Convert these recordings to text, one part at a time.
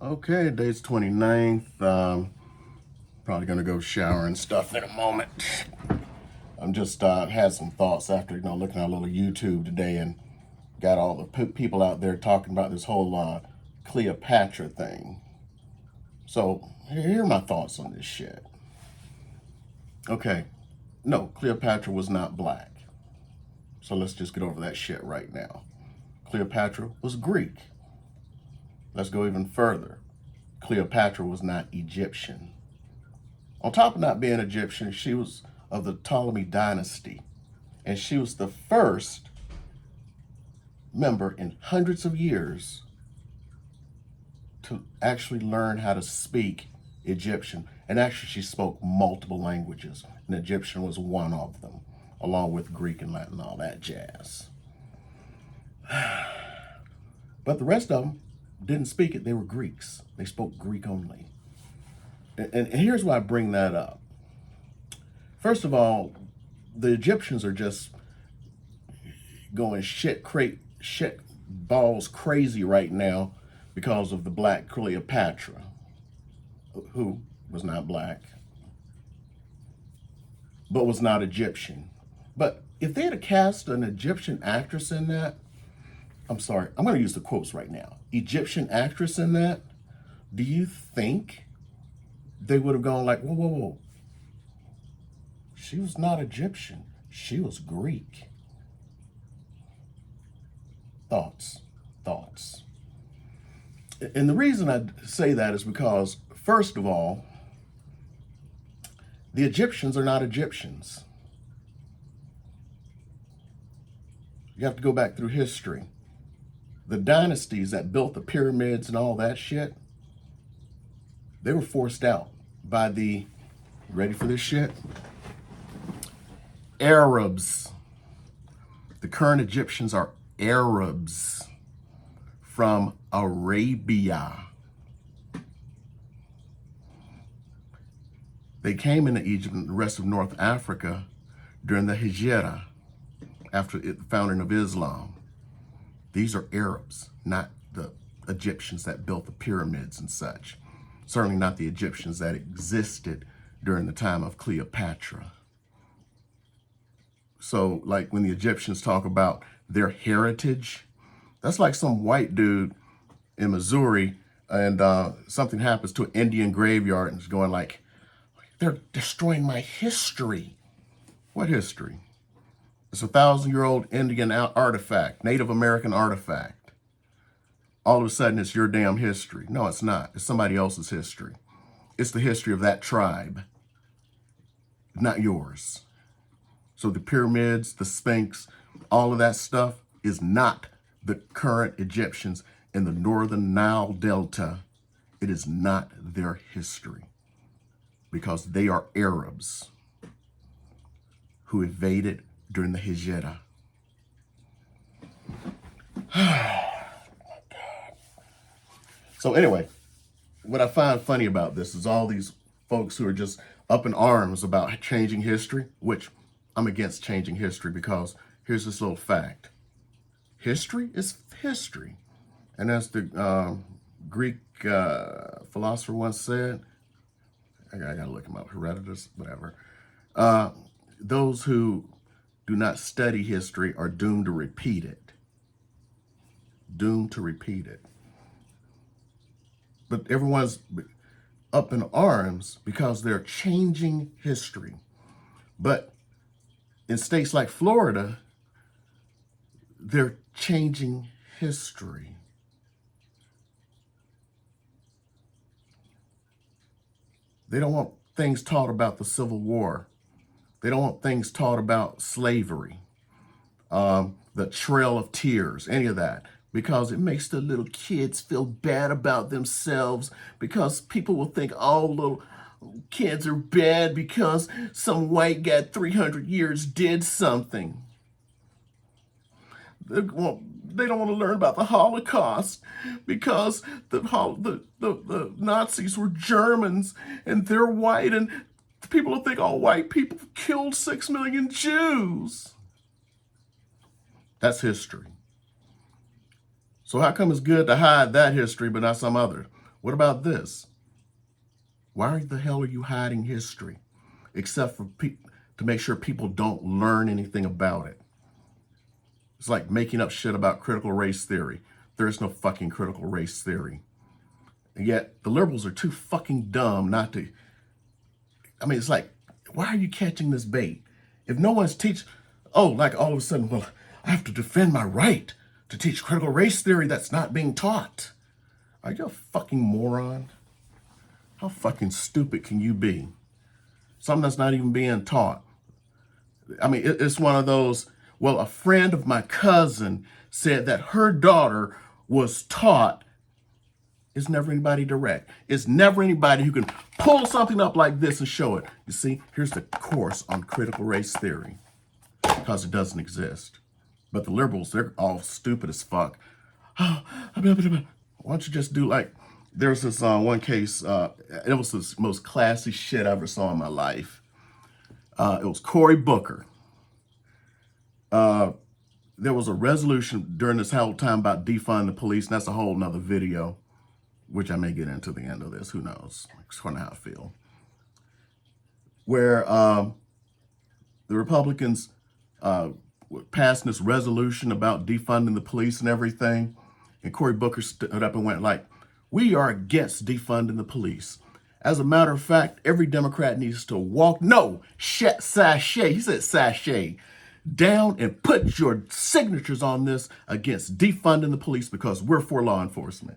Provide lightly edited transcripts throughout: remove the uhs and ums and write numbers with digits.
Okay, today's 29th. Probably gonna go shower and stuff in a moment. I'm just had some thoughts after looking at a little YouTube today and got all the people out there talking about this whole Cleopatra thing. So here are my thoughts on this shit. Okay, no, Cleopatra was not black. So let's just get over that shit right now. Cleopatra was Greek. Let's go even further. Cleopatra was not Egyptian. On top of not being Egyptian, she was of the Ptolemy dynasty. And she was the first member in hundreds of years to actually learn how to speak Egyptian. And actually, she spoke multiple languages. And Egyptian was one of them, along with Greek and Latin, all that jazz. But the rest of them didn't speak it. They were Greeks. They spoke Greek only. And here's why I bring that up. First of all, the Egyptians are just going shit balls crazy right now because of the black Cleopatra, who was not black, but was not Egyptian. But if they had cast an Egyptian actress in that, I'm sorry, I'm going to use the quotes right now. Egyptian actress in that, do you think they would have gone like, whoa, whoa, whoa. She was not Egyptian. She was Greek. Thoughts. And the reason I say that is because, first of all, the Egyptians are not Egyptians. You have to go back through history. The dynasties that built the pyramids and all that shit, they were forced out by the, ready for this shit? Arabs. The current Egyptians are Arabs from Arabia. They came into Egypt and the rest of North Africa during the Hijra, after the founding of Islam. These are Arabs, not the Egyptians that built the pyramids and such. Certainly not the Egyptians that existed during the time of Cleopatra. So, like when the Egyptians talk about their heritage, that's like some white dude in Missouri and something happens to an Indian graveyard and is going like, they're destroying my history. What history? It's a 1,000-year-old Indian artifact, Native American artifact. All of a sudden, it's your damn history. No, it's not. It's somebody else's history. It's the history of that tribe, not yours. So the pyramids, the Sphinx, all of that stuff is not the current Egyptians in the northern Nile Delta. It is not their history because they are Arabs who evaded during the Hijra. So anyway, what I find funny about this is all these folks who are just up in arms about changing history, which I'm against changing history because here's this little fact. History is history. And as the Greek philosopher once said, I gotta look him up, Herodotus, whatever. Those who do not study history are doomed to repeat it. Doomed to repeat it. But everyone's up in arms because they're changing history. But in states like Florida, they're changing history. They don't want things taught about the Civil War. They don't want things taught about slavery, the Trail of Tears, any of that, because it makes the little kids feel bad about themselves because people will think, oh, little kids are bad because some white guy 300 years did something. They don't want to learn about the Holocaust because the Nazis were Germans and they're white, and people will think all white people killed 6 million Jews. That's history. So how come it's good to hide that history but not some other? What about this? Why the hell are you hiding history? Except for to make sure people don't learn anything about it. It's like making up shit about critical race theory. There is no fucking critical race theory. And yet the liberals are too fucking dumb not to. I mean, it's like, why are you catching this bait? If no one's like all of a sudden, well, I have to defend my right to teach critical race theory that's not being taught. Are you a fucking moron? How fucking stupid can you be? Something that's not even being taught. I mean, it's one of those, well, a friend of my cousin said that her daughter was taught. It's never anybody direct. It's never anybody who can pull something up like this and show it. You see, here's the course on critical race theory, because it doesn't exist. But the liberals, they're all stupid as fuck. Why don't you just do like, there's this one case, it was the most classy shit I ever saw in my life. It was Cory Booker. There was a resolution during this whole time about defund the police, and that's a whole nother video, which I may get into the end of this. Who knows? It's kind of how I feel. Where the Republicans passed this resolution about defunding the police and everything, and Cory Booker stood up and went like, we are against defunding the police. As a matter of fact, every Democrat needs to walk, sashay, he said sashay, down and put your signatures on this against defunding the police because we're for law enforcement.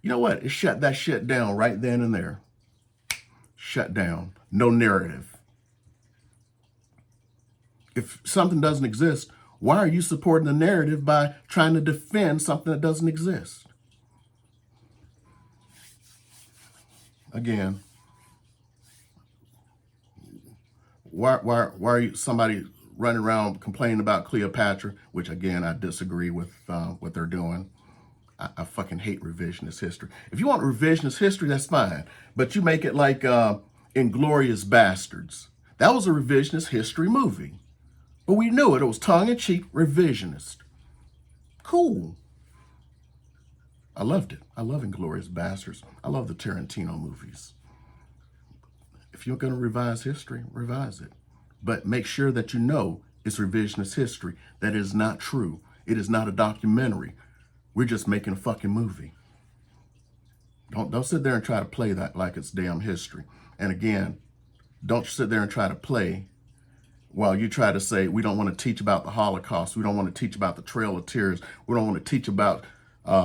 You know what? It shut that shit down right then and there. Shut down. No narrative. If something doesn't exist, why are you supporting the narrative by trying to defend something that doesn't exist? Again, why are you somebody running around complaining about Cleopatra, which again, I disagree with what they're doing. I fucking hate revisionist history. If you want revisionist history, that's fine. But you make it like Inglourious Bastards. That was a revisionist history movie. But we knew it. It was tongue-in-cheek revisionist. Cool. I loved it. I love Inglourious Bastards. I love the Tarantino movies. If you're going to revise history, revise it. But make sure that you know it's revisionist history. That is not true. It is not a documentary. We're just making a fucking movie. Don't sit there and try to play that like it's damn history. And again, don't sit there and try to play while you try to say, we don't want to teach about the Holocaust. We don't want to teach about the Trail of Tears. We don't want to teach about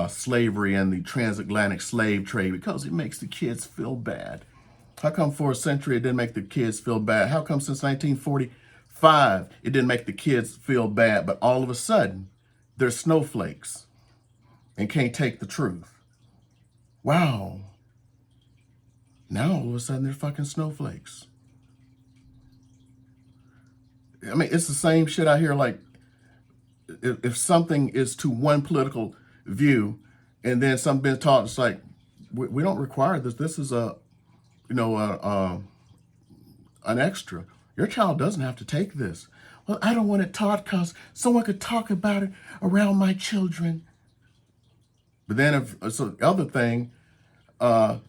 slavery and the transatlantic slave trade because it makes the kids feel bad. How come for a century it didn't make the kids feel bad? How come since 1945 it didn't make the kids feel bad, but all of a sudden they're snowflakes and can't take the truth? Wow. Now all of a sudden they're fucking snowflakes. I mean, it's the same shit I hear, like, if something is to one political view and then something's taught, it's like, we don't require this. This is an extra. Your child doesn't have to take this. Well, I don't want it taught because someone could talk about it around my children. But then if it's the other thing, well,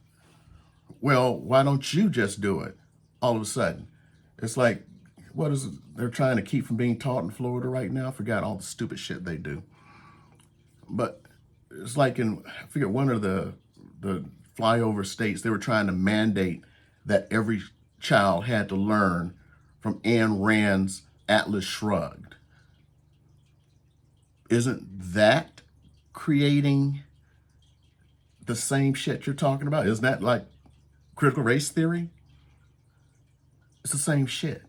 why don't you just do it all of a sudden? It's like, what is it they're trying to keep from being taught in Florida right now? I forgot all the stupid shit they do. But it's like I forget one of the flyover states, they were trying to mandate that every child had to learn from Ayn Rand's Atlas Shrugged. Isn't that creating the same shit you're talking about? Isn't that like critical race theory? It's the same shit.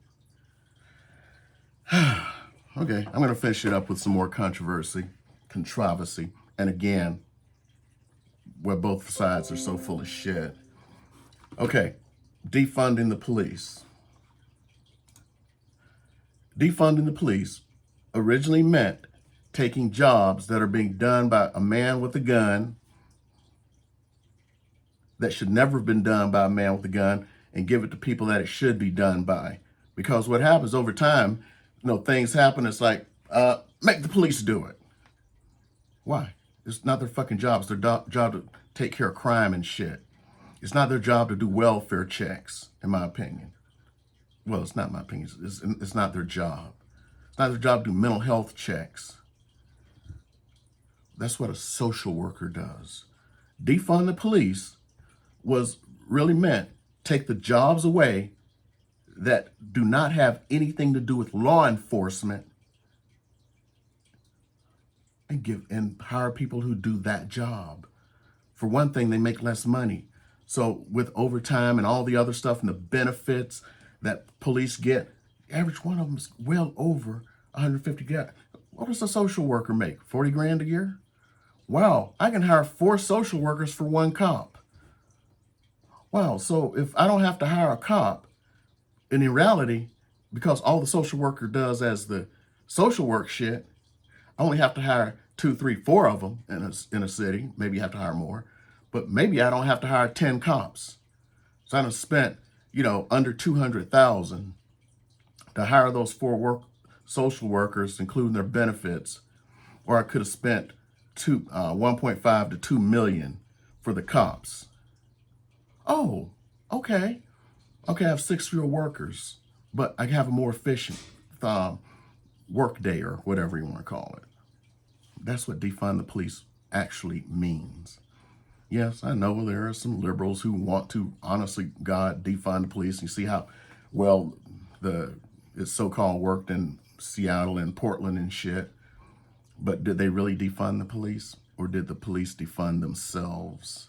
Okay, I'm going to finish it up with some more controversy. And again, where both sides are so full of shit. Okay, defunding the police. Defunding the police originally meant taking jobs that are being done by a man with a gun that should never have been done by a man with a gun and give it to people that it should be done by. Because what happens over time, things happen. It's like, make the police do it. Why? It's not their fucking job. It's their job to take care of crime and shit. It's not their job to do welfare checks, in my opinion. Well, it's not my opinion. It's not their job. It's not their job to do mental health checks. That's what a social worker does. Defund the police was really meant take the jobs away that do not have anything to do with law enforcement and hire people who do that job. For one thing, they make less money. So with overtime and all the other stuff and the benefits that police get, average one of them is well over 150 grand. What does a social worker make? 40 grand a year? Wow, I can hire 4 social workers for 1 cop. Wow, so if I don't have to hire a cop, and in reality, because all the social worker does as the social work shit, I only have to hire 2, 3, 4 of them in a city. Maybe you have to hire more, but maybe I don't have to hire 10 cops. So I done spent, under $200,000 to hire those 4 social workers, including their benefits, or I could have spent 1.5 to 2 million for the cops. Oh, okay. Okay, I have 6 fewer workers, but I have a more efficient work day or whatever you want to call it. That's what defund the police actually means. Yes, I know there are some liberals who want to, honestly, God, defund the police. You see how well it's so-called worked in Seattle and Portland and shit. But did they really defund the police, or did the police defund themselves?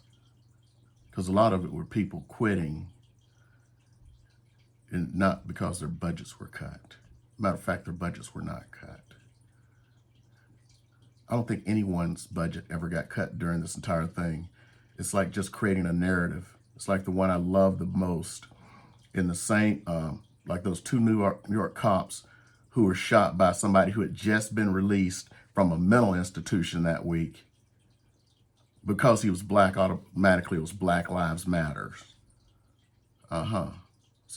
Because a lot of it were people quitting, and not because their budgets were cut. Matter of fact, their budgets were not cut. I don't think anyone's budget ever got cut during this entire thing. It's like just creating a narrative. It's like the one I love the most in the same, like those 2 New York cops who were shot by somebody who had just been released from a mental institution that week. Because he was black, automatically it was Black Lives Matter. So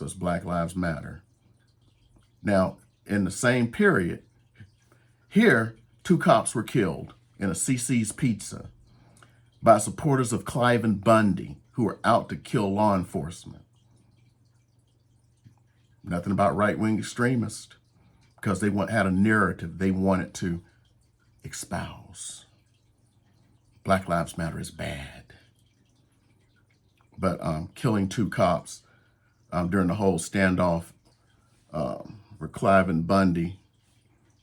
it's Black Lives Matter. Now, in the same period, here, 2 cops were killed in a CC's Pizza by supporters of Cliven Bundy who were out to kill law enforcement. Nothing about right-wing extremists, because they had a narrative they wanted to espouse. Black Lives Matter is bad. But killing 2 cops during the whole standoff for Cliven Bundy,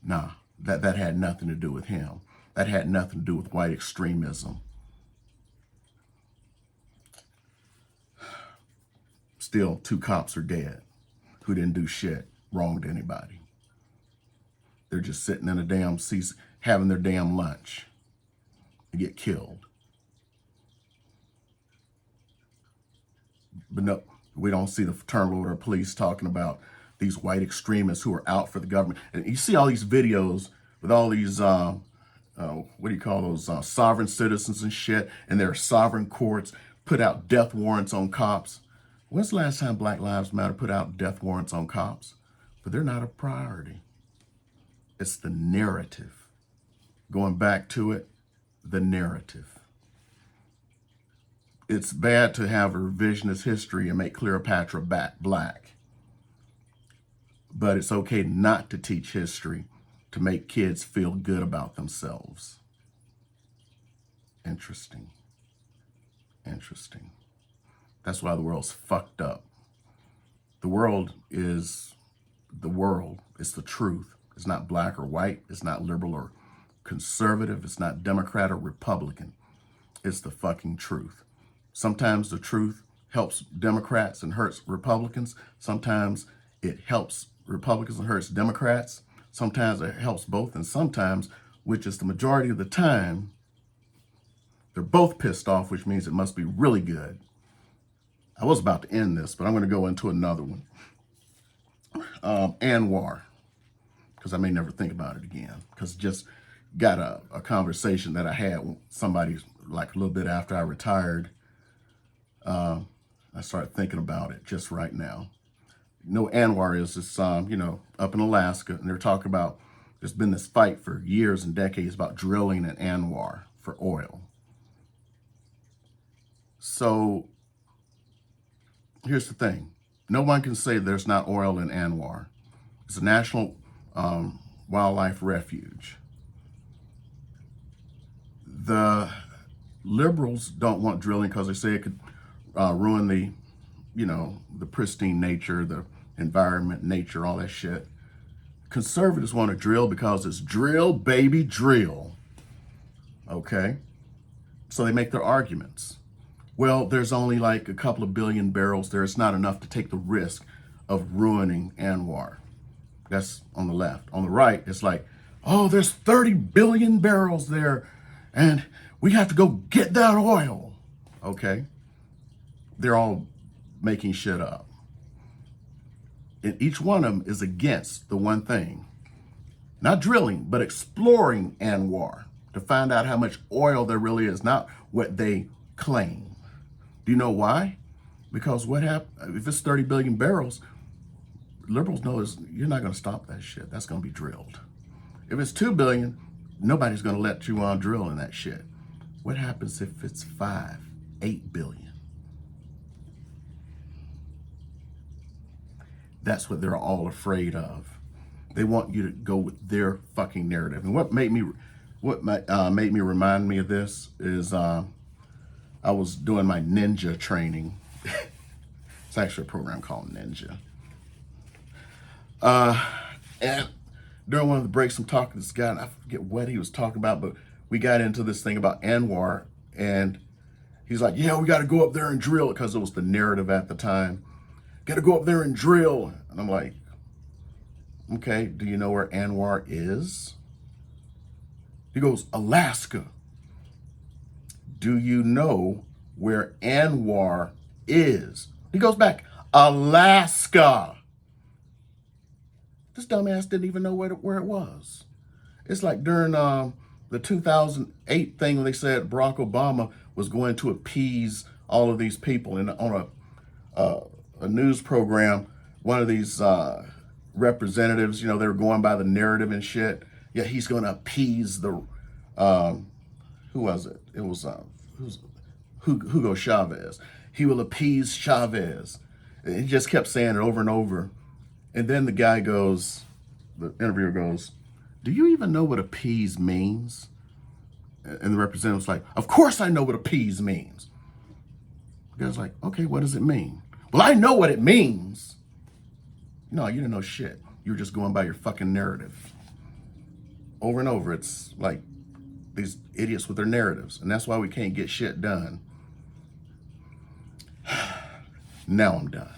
nah, that had nothing to do with him. That had nothing to do with white extremism. Still, 2 cops are dead who didn't do shit wrong to anybody. They're just sitting in a damn seat having their damn lunch and get killed. But no, we don't see the Fraternal Order of Police talking about these white extremists who are out for the government. And you see all these videos with all these, what do you call those, sovereign citizens and shit, and their sovereign courts put out death warrants on cops. When's the last time Black Lives Matter put out death warrants on cops? But they're not a priority. It's the narrative. Going back to it, the narrative. It's bad to have a revisionist history and make Cleopatra black. But it's okay not to teach history to make kids feel good about themselves. Interesting. Interesting. That's why the world's fucked up. The world is the world. It's the truth. It's not black or white. It's not liberal or conservative. It's not Democrat or Republican. It's the fucking truth. Sometimes the truth helps Democrats and hurts Republicans. Sometimes it helps Republicans and hurts Democrats. Sometimes it helps both. And sometimes, which is the majority of the time, they're both pissed off, which means it must be really good. I was about to end this, but I'm going to go into another one. ANWR, because I may never think about it again, because just got a conversation that I had with somebody like a little bit after I retired. I started thinking about it just right now. ANWR is this, up in Alaska, and they're talking about, there's been this fight for years and decades about drilling in ANWR for oil. So here's the thing. No one can say there's not oil in ANWR. It's a national wildlife refuge. The liberals don't want drilling because they say it could ruin the, the pristine nature, the environment, nature, all that shit. Conservatives want to drill because it's drill, baby, drill. Okay? So they make their arguments. Well, there's only like a couple of billion barrels there. It's not enough to take the risk of ruining ANWR. That's on the left. On the right, it's like, oh, there's 30 billion barrels there, and we have to go get that oil. Okay? They're all making shit up. And each one of them is against the one thing. Not drilling, but exploring ANWR to find out how much oil there really is, not what they claim. Do you know why? Because what happened, if it's 30 billion barrels, liberals know you're not going to stop that shit. That's going to be drilled. If it's 2 billion, nobody's going to let you drill in that shit. What happens if it's 5, 8 billion? That's what they're all afraid of. They want you to go with their fucking narrative. And what made me remind me of this is I was doing my ninja training. It's actually a program called Ninja. And during one of the breaks, I'm talking to this guy, and I forget what he was talking about, but we got into this thing about ANWR, and he's like, yeah, we got to go up there and drill, because it was the narrative at the time. Got to go up there and drill. And I'm like, okay, do you know where ANWR is? He goes, Alaska. Do you know where ANWR is? He goes back, Alaska. This dumbass didn't even know where it was. It's like during the 2008 thing when they said Barack Obama was going to appease all of these people. And on a news program, one of these representatives, they were going by the narrative and shit. Yeah, he's going to appease the, who was it? It was Hugo Chavez. He will appease Chavez. And he just kept saying it over and over. And then the guy goes, the interviewer goes, do you even know what appease means? And the representative's like, of course I know what appease means. The guy's like, okay, what does it mean? Well, I know what it means. No, you didn't know shit. You were just going by your fucking narrative. Over and over, it's like these idiots with their narratives. And that's why we can't get shit done. Now I'm done.